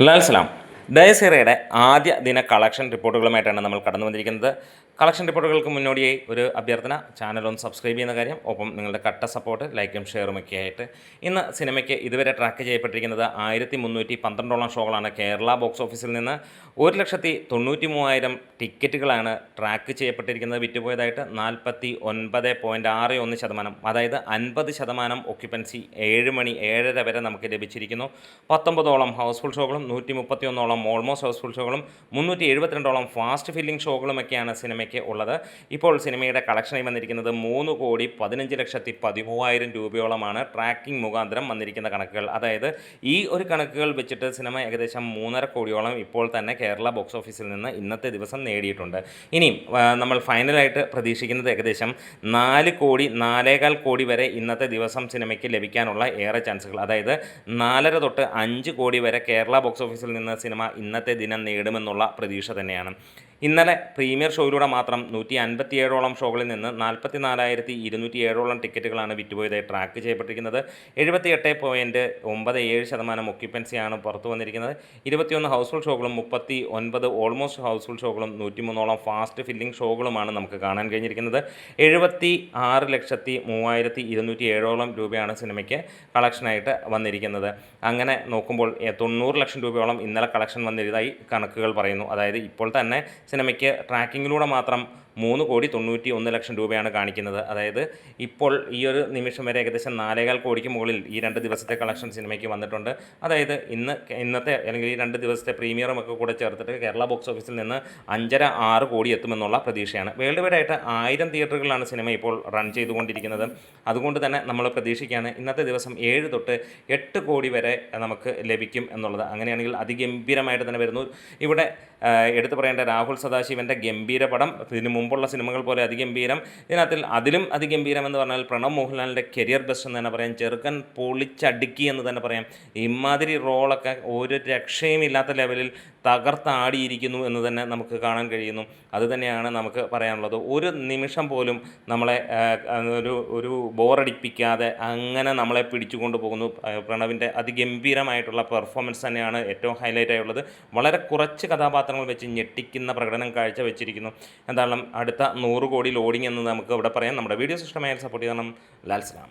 ലാൽസലാം ഡയസീറയുടെ ആദ്യ ദിന കളക്ഷൻ റിപ്പോർട്ടുകളുമായിട്ടാണ് നമ്മൾ കടന്നു വന്നിരിക്കുന്നത്. കളക്ഷൻ റിപ്പോർട്ടുകൾക്ക് മുന്നോടിയായി ഒരു അഭ്യർത്ഥന, ചാനൽ ഒന്ന് സബ്സ്ക്രൈബ് ചെയ്യുന്ന കാര്യം, ഒപ്പം നിങ്ങളുടെ കട്ട സപ്പോർട്ട്, ലൈക്കും ഷെയറും ഒക്കെ ആയിട്ട്. ഇന്ന് സിനിമയ്ക്ക് ഇതുവരെ ട്രാക്ക് ചെയ്യപ്പെട്ടിരിക്കുന്നത് 1312 ഷോകളാണ്. കേരള ബോക്സ് ഓഫീസിൽ നിന്ന് 1,93,000 ടിക്കറ്റുകളാണ് ട്രാക്ക് ചെയ്യപ്പെട്ടിരിക്കുന്നത്. വിറ്റുപോയതായിട്ട് 49.61%, അതായത് 50% ഒക്യുപ്പൻസി 7 മണി 7:30 വരെ നമുക്ക് ലഭിച്ചിരിക്കുന്നു. 19ഓളം ഹൗസ്ഫുൾ ഷോകളും 131ഓളം ഓൾമോസ്റ്റ് ഹൗസ്ഫുൾ ഷോകളും 372ഓളം ഫാസ്റ്റ് ഫില്ലിംഗ് ഷോകളുമൊക്കെയാണ് സിനിമയ്ക്ക് ഉള്ളത്. ഇപ്പോൾ സിനിമയുടെ കളക്ഷനായി വന്നിരിക്കുന്നത് 3,15,13,000 രൂപയോളമാണ് ട്രാക്കിംഗ് മുഖാന്തരം വന്നിരിക്കുന്ന കണക്കുകൾ. അതായത് ഈ ഒരു കണക്കുകൾ വെച്ചിട്ട് സിനിമ ഏകദേശം 3.5 കോടിയോളം ഇപ്പോൾ തന്നെ കേരള ബോക്സ് ഓഫീസിൽ നിന്ന് ഇന്നത്തെ ദിവസം നേടിയിട്ടുണ്ട്. ഇനിയും നമ്മൾ ഫൈനലായിട്ട് പ്രതീക്ഷിക്കുന്നത് ഏകദേശം 4 കോടി 4.25 കോടി വരെ ഇന്നത്തെ ദിവസം സിനിമയ്ക്ക് ലഭിക്കാനുള്ള ഏറെ ചാൻസുകൾ. അതായത് 4.5 തൊട്ട് 5 കോടി വരെ കേരള ബോക്സ് ഓഫീസിൽ നിന്ന് സിനിമ ഇന്നത്തെ ദിനം നേടുമെന്നുള്ള പ്രതീക്ഷ തന്നെയാണ്. ഇന്നലെ പ്രീമിയർ ഷോയിലൂടെ മാത്രം 157ഓളം ഷോകളിൽ നിന്ന് 44,207ഓളം ടിക്കറ്റുകളാണ് വിറ്റുപോയതായി ട്രാക്ക് ചെയ്യപ്പെട്ടിരിക്കുന്നത്. 78.97% ഒക്യുപ്പൻസിയാണ് പുറത്തു വന്നിരിക്കുന്നത്. 21 ഹൗസ്ഫുൾ ഷോകളും 39 ഓൾമോസ്റ്റ് ഹൗസ്ഫുൾ ഷോകളും 103ഓളം ഫാസ്റ്റ് ഫില്ലിംഗ് ഷോകളുമാണ് നമുക്ക് കാണാൻ കഴിഞ്ഞിരിക്കുന്നത്. 76,03,207ഓളം രൂപയാണ് സിനിമയ്ക്ക് കളക്ഷനായിട്ട് വന്നിരിക്കുന്നത്. അങ്ങനെ നോക്കുമ്പോൾ 90 ലക്ഷം രൂപയോളം ഇന്നലെ കളക്ഷൻ വന്നിരുന്നതായി കണക്കുകൾ പറയുന്നു. അതായത് ഇപ്പോൾ തന്നെ സിനിമയ്ക്ക് ട്രാക്കിങ്ങിലൂടെ മാത്രം 3,91,00,000 രൂപയാണ് കാണിക്കുന്നത്. അതായത് ഇപ്പോൾ ഈ ഒരു നിമിഷം വരെ ഏകദേശം 4.25 കോടിക്ക് മുകളിൽ ഈ 2 ദിവസത്തെ കളക്ഷൻ സിനിമയ്ക്ക് വന്നിട്ടുണ്ട്. അതായത് ഇന്നത്തെ അല്ലെങ്കിൽ ഈ 2 ദിവസത്തെ പ്രീമിയറും ഒക്കെ കൂടെ ചേർത്തിട്ട് കേരള ബോക്സ് ഓഫീസിൽ നിന്ന് 5.5-6 കോടി എത്തുമെന്നുള്ള പ്രതീക്ഷയാണ്. വേൾഡ് വൈഡ് ആയിട്ട് 1000 തിയേറ്ററുകളിലാണ് സിനിമ ഇപ്പോൾ റൺ ചെയ്തുകൊണ്ടിരിക്കുന്നത്. അതുകൊണ്ട് തന്നെ നമ്മൾ പ്രതീക്ഷിക്കുകയാണ് ഇന്നത്തെ ദിവസം 7 തൊട്ട് 8 കോടി വരെ നമുക്ക് ലഭിക്കും എന്നുള്ളത്. അങ്ങനെയാണെങ്കിൽ അതിഗംഭീരമായിട്ട് തന്നെ വരുന്നു. ഇവിടെ എടുത്തു പറയേണ്ട രാഹുൽ സദാശിവൻ്റെ ഗംഭീര പടം, ഇതിനു മുമ്പുള്ള സിനിമകൾ പോലെ അതിഗംഭീരം, അതിലും അതിഗംഭീരം എന്ന് പറഞ്ഞാൽ പ്രണവ് മോഹൻലാലിൻ്റെ കരിയർ ബെസ്റ്റ് എന്ന് തന്നെ പറയാം. ചെറുക്കൻ പൊളിച്ചടുക്കി എന്ന് തന്നെ പറയാം. ഇമാതിരി റോളൊക്കെ ഒരു രക്ഷയുമില്ലാത്ത ലെവലിൽ തകർത്താടിയിരിക്കുന്നു എന്ന് തന്നെ നമുക്ക് കാണാൻ കഴിയുന്നു. അതുതന്നെയാണ് നമുക്ക് പറയാനുള്ളത്. ഒരു നിമിഷം പോലും നമ്മളെ ഒരു ബോറടിപ്പിക്കാതെ അങ്ങനെ നമ്മളെ പിടിച്ചുകൊണ്ട് പോകുന്നു. പ്രണവിൻ്റെ അതിഗംഭീരമായിട്ടുള്ള പെർഫോമൻസ് തന്നെയാണ് ഏറ്റവും ഹൈലൈറ്റ് ആയുള്ളത്. വളരെ കുറച്ച് കഥാപാത്രങ്ങൾ വെച്ച് ഞെട്ടിക്കുന്ന പ്രകടനം കാഴ്ചവെച്ചിരിക്കുന്നു. എന്തായാലും അടുത്ത 100 കോടി ലോഡിംഗ് എന്ന് നമുക്ക് ഇവിടെ പറയാം. നമ്മുടെ വീഡിയോസ് ഇഷ്ടമായാൽ സപ്പോർട്ട് ചെയ്യണം. ലാൽസലാം.